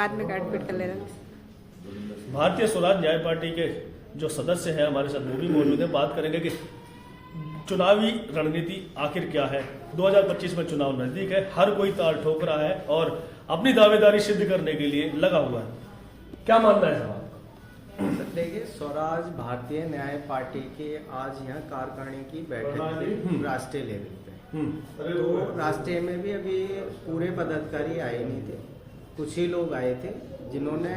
बाद में काटपीट कर ले रहे हैं। भारतीय स्वराज न्याय पार्टी के जो सदस्य हैं हमारे साथ वो भी मौजूद है। बात करेंगे कि चुनावी रणनीति आखिर क्या है। 2025 में चुनाव नजदीक है, हर कोई ताल ठोक रहा है और अपनी दावेदारी सिद्ध करने के लिए लगा हुआ है। क्या मानना है सवाल? देखिए, स्वराज भारतीय न्याय पार्टी के आज यहाँ कार्यकारिणी की बैठक थी राष्ट्रीय लेवल पे। तो राष्ट्रीय में भी अभी पूरे पदाधिकारी आए नहीं थे, कुछ ही लोग आए थे जिन्होंने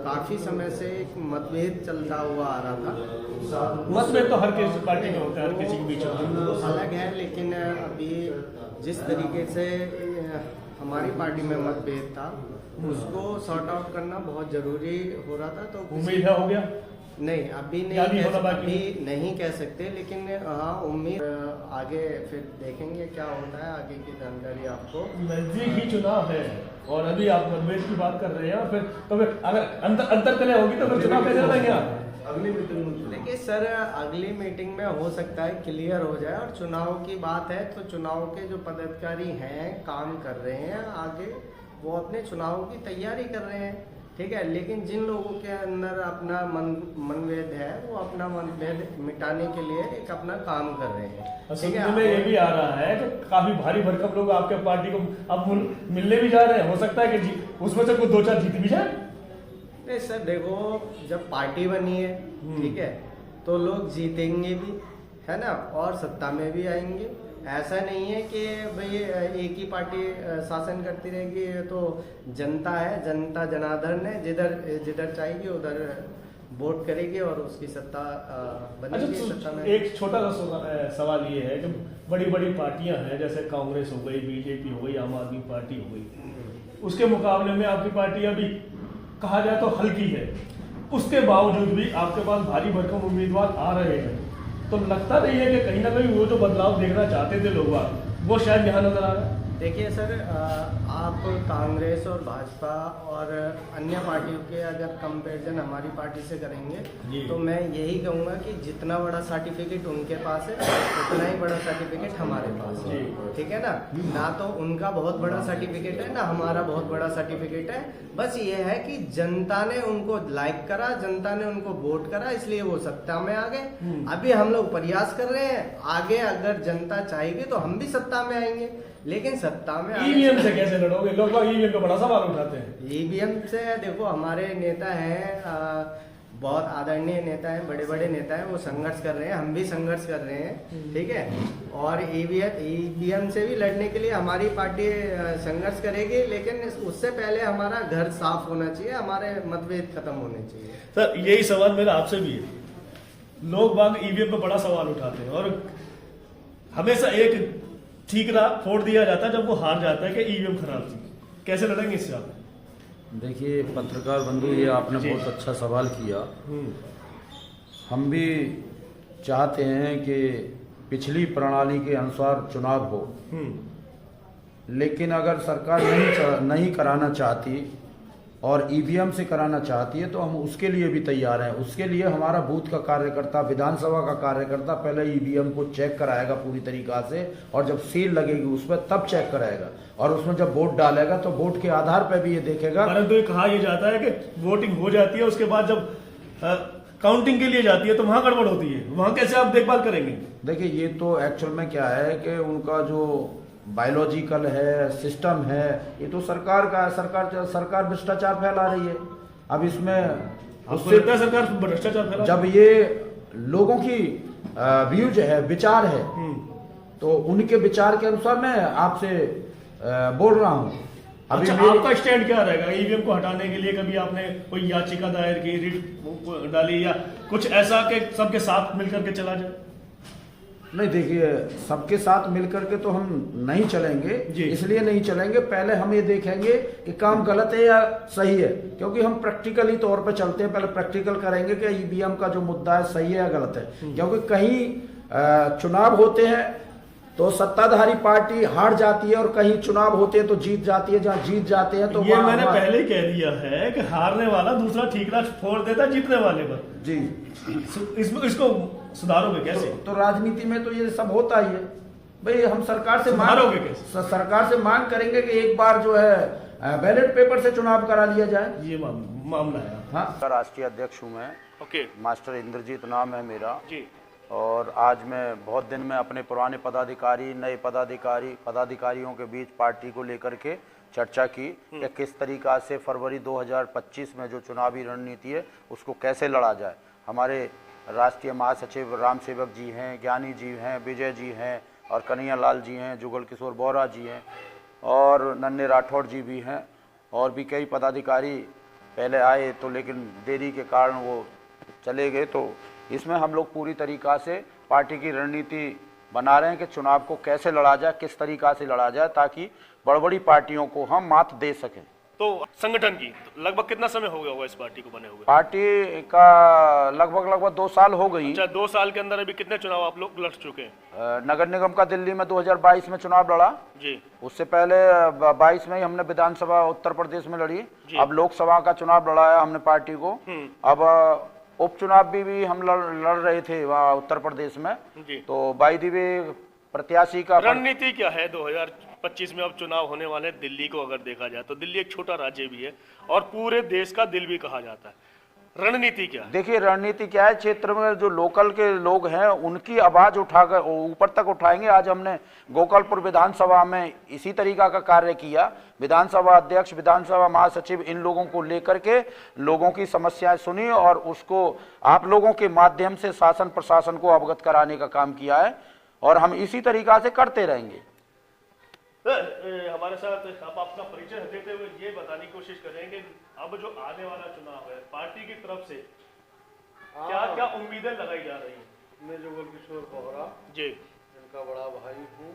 काफी समय से एक मतभेद चलता हुआ आ रहा था। मतभेद तो हर किसी पार्टी में होता है, हर किसी के बीच अलग है, लेकिन अभी जिस तरीके से हमारी पार्टी में मतभेद था उसको सॉर्ट आउट करना बहुत जरूरी हो रहा था। तो उम्मीद है हो गया? नहीं, अभी नहीं कह सकते, लेकिन हाँ उम्मीद आगे फिर देखेंगे क्या होता है, आगे की जानकारी आपको। नजदीक ही चुनाव है और अभी आप मतभेद की बात कर रहे हैं और फिर तो फिर अगर अंतर तय होगी तो फिर चुनाव कैसे लड़ेंगे आप? अगली मीटिंग में देखिए सर, अगली मीटिंग में हो सकता है क्लियर हो जाए। और चुनाव की बात है तो चुनाव के जो पदाधिकारी हैं काम कर रहे हैं, आगे वो अपने चुनाव की तैयारी कर रहे हैं, ठीक है। लेकिन जिन लोगों के अंदर अपना मनभेद है वो अपना मनभेद मिटाने के लिए एक अपना काम कर रहे हैं। सुनने में ये भी आ रहा है कि काफी भारी भरकम लोग आपके पार्टी को अब मिलने भी जा रहे हैं। हो सकता है कि उसमें से कुछ 2-4 जीत भी जाए। नहीं सर, देखो जब पार्टी बनी है, ठीक है, तो लोग जीतेंगे भी, है ना, और सत्ता में भी आएंगे। ऐसा नहीं है कि भाई एक ही पार्टी शासन करती रहेगी। ये तो जनता है, जनता जनार्दन है, जिधर चाहेगी उधर वोट करेगी और उसकी सत्ता बनेगी। सत्ता में एक छोटा सा सवाल ये है कि बड़ी बड़ी पार्टियां हैं, जैसे कांग्रेस हो गई, बीजेपी हो गई, आम आदमी पार्टी हो गई, उसके मुकाबले में आपकी पार्टी अभी कहा जाए तो हल्की है। उसके बावजूद भी आपके पास भारी भरकम उम्मीदवार आ रहे हैं, तो लगता नहीं है कि कहीं ना कहीं वो जो बदलाव देखना चाहते थे लोग वो शायद यहाँ नजर आ रहा है? देखिए सर, आप कांग्रेस और भाजपा और अन्य पार्टियों के अगर कंपैरिजन हमारी पार्टी से करेंगे तो मैं यही कहूँगा कि जितना बड़ा सर्टिफिकेट उनके पास है उतना ही बड़ा सर्टिफिकेट हमारे पास है, ठीक है ना। ना तो उनका बहुत बड़ा सर्टिफिकेट है, ना हमारा बहुत बड़ा सर्टिफिकेट है। बस ये है कि जनता ने उनको लाइक करा, जनता ने उनको वोट करा, इसलिए वो सत्ता में आ गए। अभी हम लोग प्रयास कर रहे हैं, आगे अगर जनता चाहेगी तो हम भी सत्ता में आएंगे, लेकिन सत्ता में ईवीएम से कैसे लड़ोगे? लोग ईवीएम का बड़ा सवाल उठाते हैं। ईवीएम से देखो, हमारे नेता हैं, बहुत आदरणीय नेता हैं, बड़े बड़े नेता हैं, वो संघर्ष कर रहे हैं, हम भी संघर्ष कर रहे हैं, ठीक है। और ईवीएम से भी लड़ने के लिए हमारी पार्टी संघर्ष करेगी, लेकिन उससे पहले हमारा घर साफ होना चाहिए, हमारे मतभेद खत्म होने चाहिए। सर यही सवाल मेरा आपसे भी है। लोग बाग ईवीएम पे बड़ा सवाल उठाते हैं और हमेशा एक ठीकरा फोड़ दिया जाता है जब वो हार जाता है कि ईवीएम खराब थी। कैसे लड़ेंगे इससे आप? देखिए पत्रकार बंधु, ये आपने बहुत अच्छा सवाल किया। हम भी चाहते हैं कि पिछली प्रणाली के अनुसार चुनाव हो, लेकिन अगर सरकार नहीं कराना चाहती और ईवीएम से कराना चाहती है तो हम उसके लिए भी तैयार हैं। उसके लिए हमारा बूथ का कार्यकर्ता, विधानसभा का कार्यकर्ता पहले ईवीएम को चेक कराएगा पूरी तरीका से, और जब सील लगेगी उस पर तब चेक कराएगा, और उसमें जब वोट डालेगा तो वोट के आधार पर भी ये देखेगा। परंतु ये कहा यह जाता है कि वोटिंग हो जाती है, उसके बाद जब काउंटिंग के लिए जाती है तो वहां गड़बड़ होती है, वहां कैसे आप देखभाल करेंगे? देखिए ये तो एक्चुअल में क्या है कि उनका जो बायोलॉजिकल है, सिस्टम है, ये तो सरकार का है। सरकार भ्रष्टाचार फैला रही है। अब इसमें उससे सरकार भ्रष्टाचार फैला, जब ये लोगों की व्यूज है, विचार है, तो उनके विचार के अनुसार मैं आपसे बोल रहा हूँ। अच्छा, आपका स्टैंड क्या रहेगा ईवीएम को हटाने के लिए? कभी आपने कोई याचिका दायर की, रिट डाली, या कुछ ऐसा कि सबके साथ मिलकर के चला जाए? नहीं, देखिए सबके साथ मिलकर के तो हम नहीं चलेंगे। इसलिए नहीं चलेंगे, पहले हम ये देखेंगे कि काम गलत है या सही है, क्योंकि हम प्रैक्टिकली तौर पे चलते हैं। पहले प्रैक्टिकल करेंगे कि ईवीएम का जो मुद्दा है सही है या गलत है, क्योंकि कहीं चुनाव होते हैं तो सत्ताधारी पार्टी हार जाती है और कहीं चुनाव होते हैं तो जीत जाती है। जहाँ जीत जाते हैं तो ये मैंने पहले ही कह दिया है कि हारने वाला दूसरा ठीकरा फोड़ देता जीतने वाले पर। जी, इसको सुधारोगे कैसे? तो राजनीति में तो ये सब होता ही है भाई। हम सरकार से मांग करेंगे कि एक बार जो है बैलेट पेपर से चुनाव करा लिया जाए। ये मामला है। हाँ, राष्ट्रीय अध्यक्ष हूँ मैं। ओके मास्टर इंद्रजीत नाम है मेरा जी। और आज मैं बहुत दिन में अपने पुराने पदाधिकारी, नए पदाधिकारियों के बीच पार्टी को लेकर के चर्चा की कि किस तरीका से फरवरी 2025 में जो चुनावी रणनीति है उसको कैसे लड़ा जाए। हमारे राष्ट्रीय महासचिव राम सेवक जी हैं, ज्ञानी जी हैं, विजय जी हैं और कन्हैया लाल जी हैं, जुगल किशोर बोरा जी हैं और नन्हे राठौड़ जी भी हैं और भी कई पदाधिकारी पहले आए तो लेकिन देरी के कारण वो चले गए। तो इसमें हम लोग पूरी तरीक़ा से पार्टी की रणनीति बना रहे हैं कि चुनाव को कैसे लड़ा जाए, किस तरीक़ा से लड़ा जाए ताकि बड़ी बड़ी पार्टियों को हम मात दे सकें। तो संगठन की लगभग कितना समय हो गया होगा इस पार्टी को बने हुए? पार्टी का लगभग 2 साल हो गई। अच्छा, 2 साल के अंदर अभी कितने चुनाव आप लोग लड़ चुके हैं? नगर निगम का दिल्ली में 2022 में चुनाव लड़ा जी। उससे पहले 22 में ही हमने विधानसभा उत्तर प्रदेश में लड़ी। अब लोकसभा का चुनाव लड़ाया हमने पार्टी को। अब उपचुनाव भी हम लड़ रहे थे वहाँ उत्तर प्रदेश में। तो बाई दी वे प्रत्याशी का रणनीति क्या है 2025 में? अब चुनाव होने वाले हैं। दिल्ली को अगर देखा जाए तो दिल्ली एक छोटा राज्य भी है और पूरे देश का दिल भी कहा जाता है। रणनीति क्या है? देखिए रणनीति क्या है, क्षेत्र में जो लोकल के लोग हैं उनकी आवाज उठाकर ऊपर तक उठाएंगे। आज हमने गोपालपुर विधानसभा में इसी तरीका का कार्य किया। विधानसभा अध्यक्ष, विधानसभा महासचिव इन लोगों को लेकर के लोगों की समस्याएं सुनी और उसको आप लोगों के माध्यम से शासन प्रशासन को अवगत कराने का काम किया है और हम इसी तरीका से करते रहेंगे। हमारे साथ आप अपना परिचय देते हुए ये बताने की कोशिश करेंगे अब जो आने वाला चुनाव है पार्टी की तरफ से क्या क्या उम्मीदें लगाई जा रही हैं? मैं जुगल किशोर बोरा जी, जिनका बड़ा भाई हूँ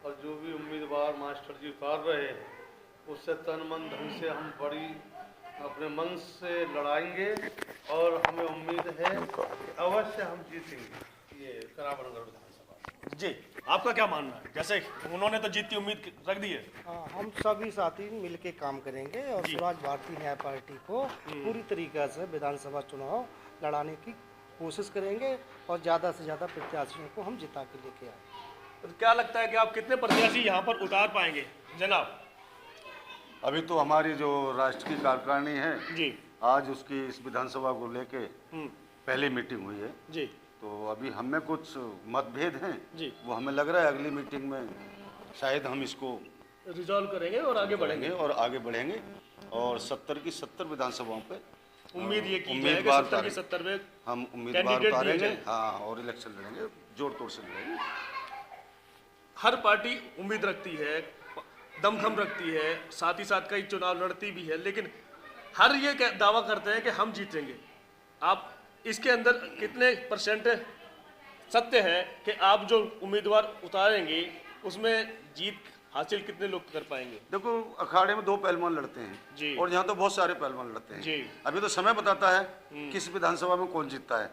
और जो भी उम्मीदवार मास्टर जी उतार रहे हैं उससे तन मन धन से हम बड़ी अपने मन से लड़ाएंगे और हमें उम्मीद है कि अवश्य हम जीतेंगे ये करावनगर विधानसभा। जी, आपका क्या मानना है? जैसे उन्होंने तो जीत की उम्मीद रख दी है। हम सभी साथी मिलके काम करेंगे और स्वराज भारतीय न्याय पार्टी को पूरी तरीके से विधानसभा चुनाव लड़ाने की कोशिश करेंगे और ज़्यादा से ज़्यादा प्रत्याशियों को हम जिता के लेके आए। तो क्या लगता है कि आप कितने प्रत्याशी यहाँ पर उतार पाएंगे जनाब? अभी तो हमारी जो राष्ट्र की कार्यकारिणी है जी, आज उसकी इस विधानसभा को लेके पहली मीटिंग हुई है जी, तो अभी हमें कुछ मतभेद हैं जी। वो हमें लग रहा है अगली मीटिंग में शायद हम इसको रिजॉल्व करेंगे और आगे बढ़ेंगे आगे बढ़ेंगे और 70 की 70 विधानसभाओं पे उम्मीद ये की जाए कि 70 की 70 में हम उम्मीदवार कैंडिडेट दिए उतारेंगे। जाएं। हाँ, और इलेक्शन लड़ेंगे, जोड़ तोड़ से लड़ेंगे। हर पार्टी उम्मीद रखती है, दमखम रखती है, साथ ही साथ कई चुनाव लड़ती भी है, लेकिन हर ये दावा करते हैं कि हम जीतेंगे। आप इसके अंदर कितने परसेंट सत्य है कि आप जो उम्मीदवार उतारेंगे उसमें जीत हासिल कितने लोग कर पाएंगे? देखो अखाड़े में 2 पहलवान लड़ते हैं जी। और यहाँ तो बहुत सारे पहलवान लड़ते हैं जी। अभी तो समय बताता है किस विधानसभा में कौन जीतता है।